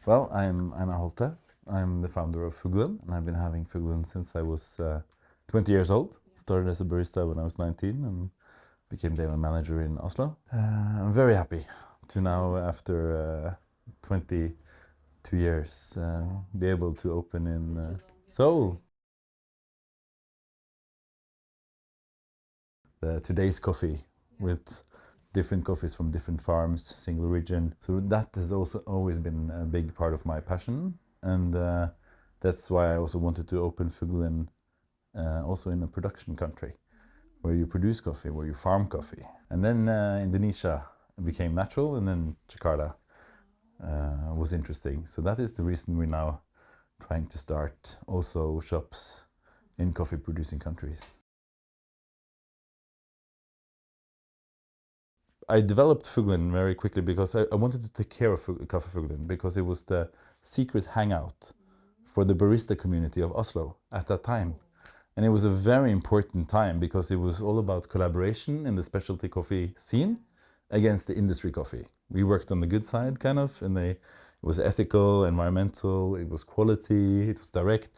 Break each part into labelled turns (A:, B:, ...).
A: Well, I'm Einar Holthe. I'm the founder of Fuglen, and I've been having Fuglen since I was 20 years old. Started as a barista when I was 19 and became daily manager in Oslo. I'm very happy to now, after 22 years, be able to open in Seoul. Today's coffee with different coffees from different farms, single region. So that has also always been a big part of my passion, and that's why I also wanted to open Fuglen also in a production country, where you produce coffee, where you farm coffee. And then Indonesia became natural, and then Jakarta was interesting. So that is the reason we're now trying to start also shops in coffee producing countries. I developed Fuglen very quickly because I wanted to take care of Kaffefuglen, because it was the secret hangout for the barista community of Oslo at that time. And it was a very important time because it was all about collaboration in the specialty coffee scene against the industry coffee. We worked on the good side, kind of, and it was ethical, environmental, it was quality, it was direct.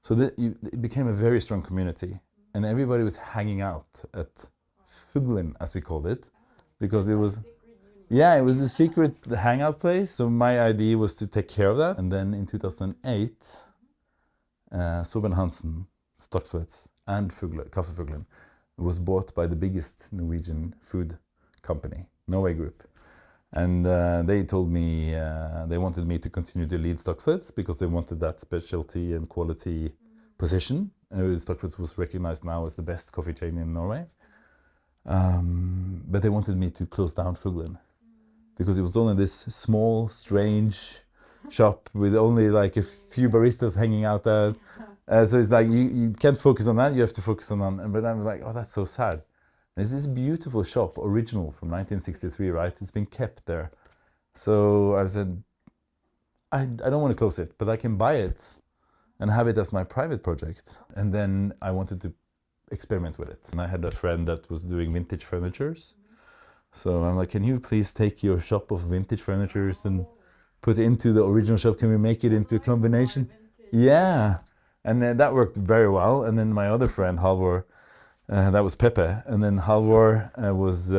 A: So it became a very strong community, and everybody was hanging out at Fuglen, as we called it, because it was, it was the secret hangout place. So my idea was to take care of that. And then in 2008, Soben Hansen, Stockflets, and Kaffefuglen was bought by the biggest Norwegian food company, Norway Group. And they told me they wanted me to continue to lead Stockflets because they wanted that specialty and quality position. Stockflets was recognized now as the best coffee chain in Norway. But they wanted me to close down Fuglen because it was only this small, strange shop with only like a few baristas hanging out there. So it's like you can't focus on that, you have to focus on. But I'm like, oh, that's so sad. There's this beautiful shop, original from 1963, right? It's been kept there. So I said, I don't want to close it, but I can buy it and have it as my private project. And then I wanted to experiment with it. And I had a friend that was doing vintage furnitures. So I'm like, can you please take your shop of vintage furnitures and put it into the original shop? Can we make it into a combination? Yeah. And then that worked very well. And then my other friend, Halvor, that was Pepe. And then Halvor was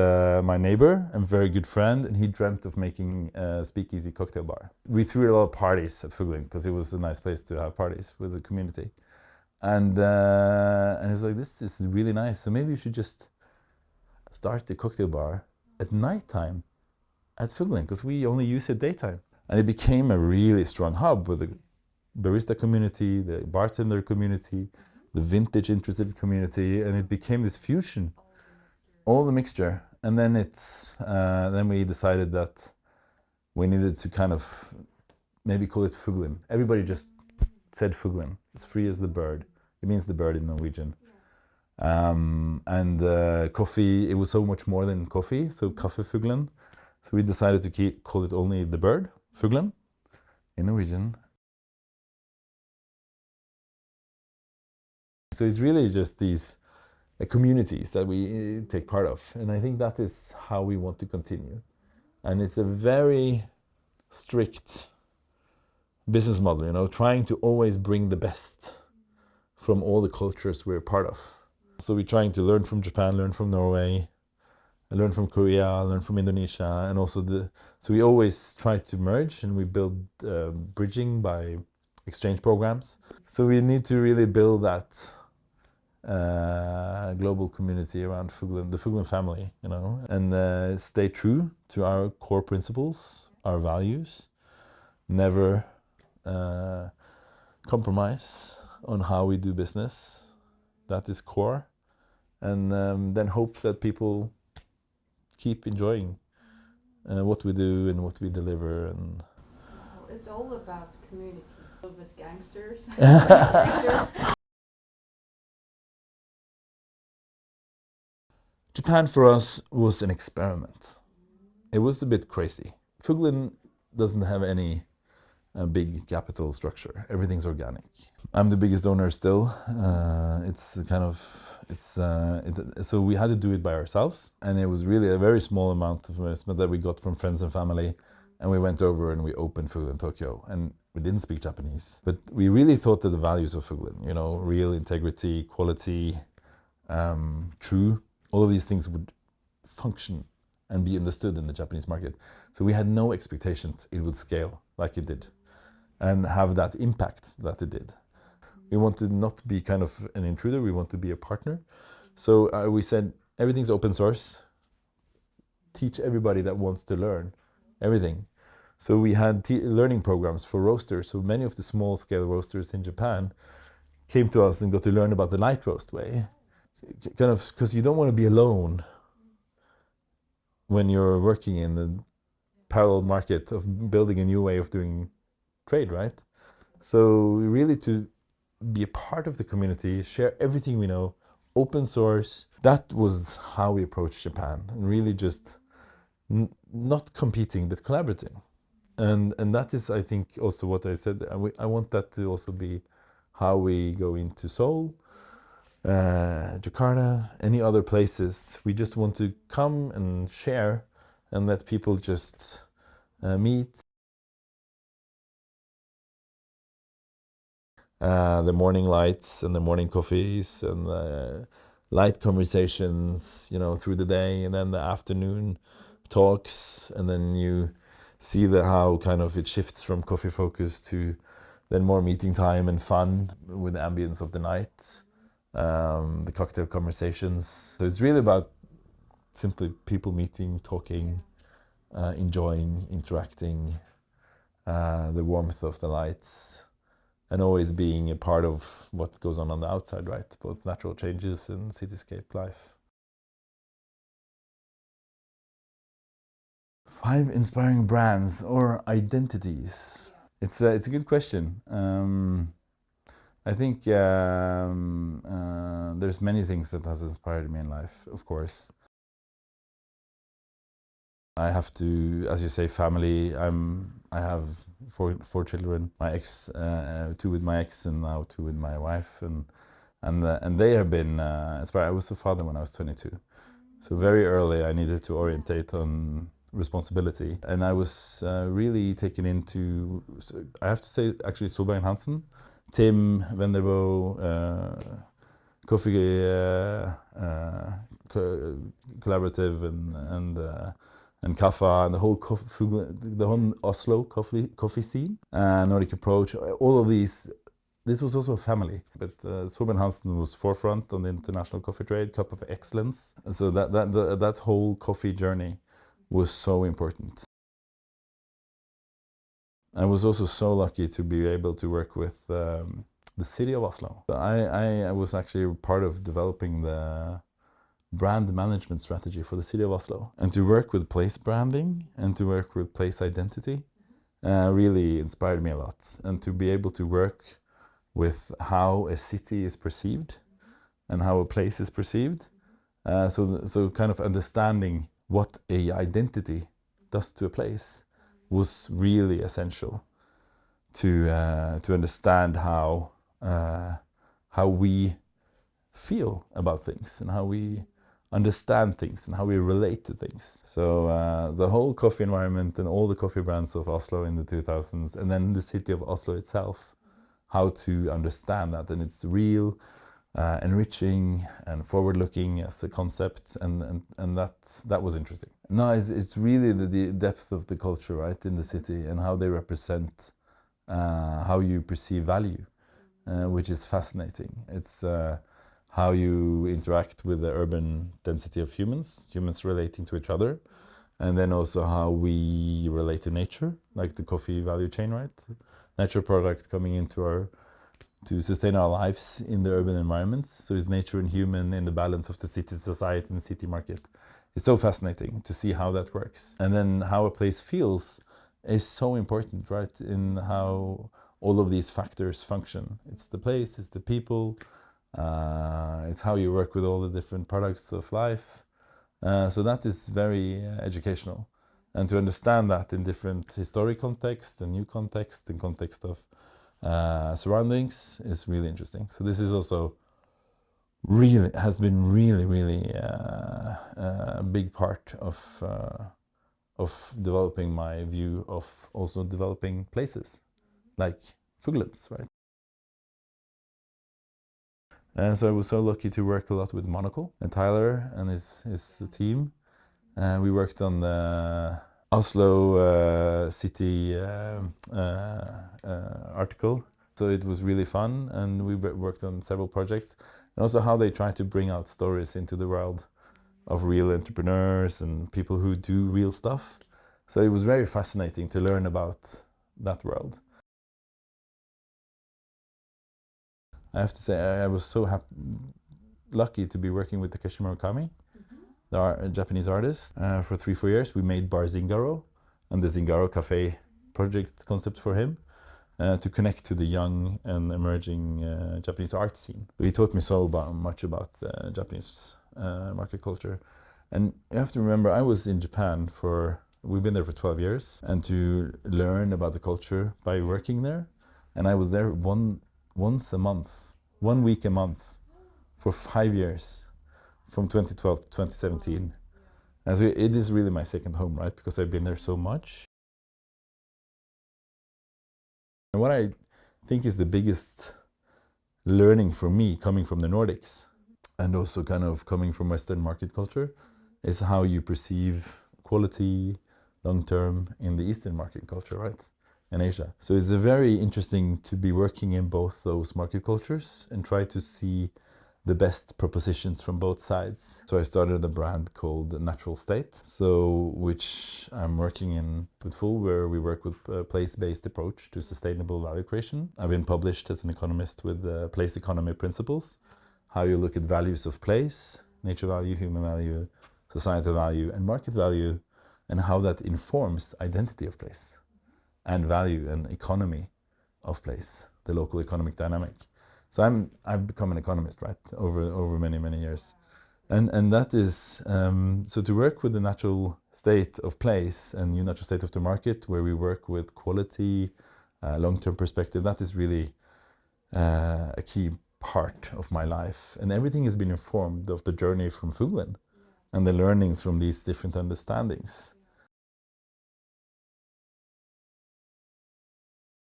A: my neighbor and very good friend. And he dreamt of making a speakeasy cocktail bar. We threw a lot of parties at Fuglen because it was a nice place to have parties with the community. And it was like, this is really nice. So maybe you should just start the cocktail bar at nighttime at Fuglen, because we only use it daytime. And it became a really strong hub with the barista community, the bartender community, the vintage interested community, and it became this fusion, all the mixture. And then then we decided that we needed to kind of maybe call it Fuglen. Everybody just said Fuglen. It's free as the bird. It means the bird in Norwegian. And coffee, it was so much more than coffee, so Kaffefuglen. So we decided to call it only the bird, Fuglen, in Norwegian. So it's really just these communities that we take part of. And I think that is how we want to continue. And it's a very strict business model, trying to always bring the best from all the cultures we're part of. So we're trying to learn from Japan, learn from Norway, learn from Korea, learn from Indonesia, and also so we always try to merge, and we build bridging by exchange programs. So we need to really build that global community around Fuglen, the Fuglen family, and stay true to our core principles, our values, never compromise on how we do business. That is core. And then hope that people keep enjoying what we do and what we deliver. And
B: it's all about community, with gangsters.
A: Japan for us was an experiment. It was a bit crazy. Fuglen doesn't have any big capital structure. Everything's organic. I'm the biggest owner still. So we had to do it by ourselves, and it was really a very small amount of investment that we got from friends and family, And we went over and we opened Fuglen in Tokyo. And we didn't speak Japanese. But we really thought that the values of Fuglen, you know, real integrity, quality, true, all of these things would function and be understood in the Japanese market. So we had no expectations it would scale like it did and have that impact that it did. We want to not be kind of an intruder, we want to be a partner. So we said, everything's open source. Teach everybody that wants to learn everything. So we had learning programs for roasters. So many of the small scale roasters in Japan came to us and got to learn about the light roast way. Kind of, because you don't want to be alone when you're working in the parallel market of building a new way of doing trade, right? So really to be a part of the community, share everything we know, open source. That was how we approached Japan, and really just not competing but collaborating. And that is, I think, also what I said. I want that to also be how we go into Seoul, Jakarta, any other places. We just want to come and share and let people just meet. The morning lights and the morning coffees and the light conversations, you know, through the day, and then the afternoon talks, and then you see how kind of it shifts from coffee focus to then more meeting time and fun with the ambience of the night, the cocktail conversations. So it's really about simply people meeting, talking, enjoying, interacting, the warmth of the lights, and always being a part of what goes on the outside, right? Both natural changes and cityscape life. 5 inspiring brands or identities. It's a good question. I think there's many things that has inspired me in life, of course. I have to, as you say, family. I have four children. My ex, 2 with my ex, and now 2 with my wife, and they have been inspired. I was a father when I was 22, so very early I needed to orientate on responsibility, and I was really taken into. I have to say, actually, Solberg and Hansen, Tim Venderbo, Coffee Collaborative, and Kaffa, and the whole the whole Oslo coffee scene, Nordic Approach, all of these. This was also a family, but Solberg Hansen was forefront on the international coffee trade, Cup of Excellence. So that whole coffee journey was so important. I was also so lucky to be able to work with the city of Oslo. I was actually part of developing the brand management strategy for the city of Oslo, and to work with place branding and to work with place identity really inspired me a lot, and to be able to work with how a city is perceived and how a place is perceived, so kind of understanding what a identity does to a place was really essential to understand how we feel about things and how we understand things and how we relate to things. So the whole coffee environment and all the coffee brands of Oslo in the 2000s, and then the city of Oslo itself, how to understand that, and it's real, enriching and forward-looking as a concept, and that was interesting. No, it's really the depth of the culture, right, in the city, and how they represent how you perceive value, which is fascinating. It's how you interact with the urban density of humans relating to each other, and then also how we relate to nature, like the coffee value chain, right? Natural product coming into to sustain our lives in the urban environments. So it's nature and human in the balance of the city society and the city market. It's so fascinating to see how that works. And then how a place feels is so important, right? In how all of these factors function. It's the place, it's the people, it's how you work with all the different products of life. So that is very educational. And to understand that in different historic context and new context and context of surroundings is really interesting. So this is also has been really a big part of of developing my view of also developing places, like Fuglen's, right? And so I was so lucky to work a lot with Monocle and Tyler and his team. We worked on the Oslo city article. So it was really fun, and we worked on several projects. And also how they try to bring out stories into the world of real entrepreneurs and people who do real stuff. So it was very fascinating to learn about that world. I have to say, I was so lucky to be working with Takeshi Murakami, a Japanese artist. For 3-4 years, we made Bar Zingaro and the Zingaro Cafe project concept for him to connect to the young and emerging Japanese art scene. He taught me so much about Japanese market culture. And you have to remember, I was in Japan we've been there for 12 years, and to learn about the culture by working there. And I was there once a month, 1 week a month, for 5 years, from 2012 to 2017. And so it is really my second home, right? Because I've been there so much. And what I think is the biggest learning for me coming from the Nordics, and also kind of coming from Western market culture, is how you perceive quality long-term in the Eastern market culture, right? In Asia. So it's very interesting to be working in both those market cultures and try to see the best propositions from both sides. So I started a brand called Natural State, which I'm working in with full, where we work with a place-based approach to sustainable value creation. I've been published as an economist with place economy principles, how you look at values of place, nature value, human value, societal value, and market value, and how that informs identity of place and value and economy of place, the local economic dynamic. So I've become an economist, right, over many years, and that is so to work with the natural state of place and new natural state of the market, where we work with quality, long-term perspective. That is really a key part of my life, and everything has been informed of the journey from Fuglen and the learnings from these different understandings.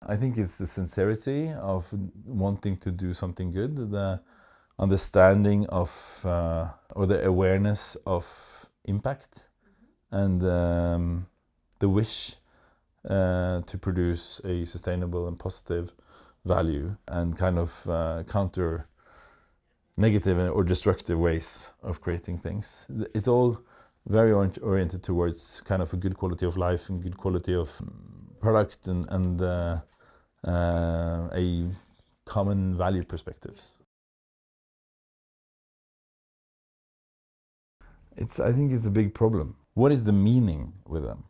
A: I think it's the sincerity of wanting to do something good, the understanding of, or the awareness of impact, and the wish to produce a sustainable and positive value, and kind of counter negative or destructive ways of creating things. It's all very oriented towards kind of a good quality of life and good quality of product and a common value perspectives. I think it's a big problem. What is the meaning with them?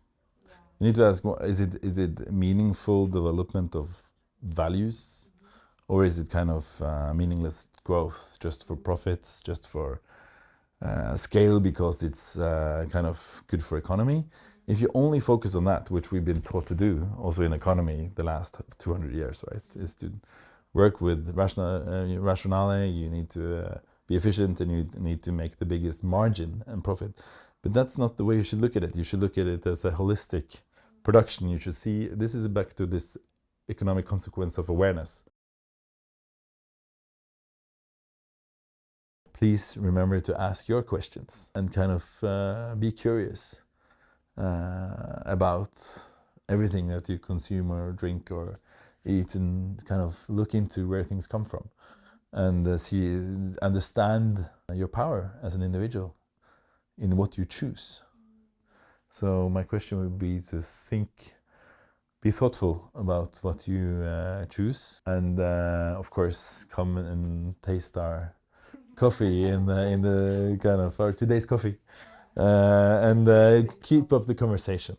A: Yeah. You need to ask, is it meaningful development of values, or is it kind of meaningless growth just for profits, just for scale because it's kind of good for economy? If you only focus on that, which we've been taught to do also in economy the last 200 years, right, is to work with rationale, you need to be efficient, and you need to make the biggest margin and profit. But that's not the way you should look at it. You should look at it as a holistic production. You should see, this is back to this economic consequence of awareness. Please remember to ask your questions and kind of be curious about everything that you consume or drink or eat, and kind of look into where things come from, and understand your power as an individual in what you choose. So my question would be to be thoughtful about what you choose, and of course come and taste our coffee in the kind of our today's coffee, and keep up the conversation.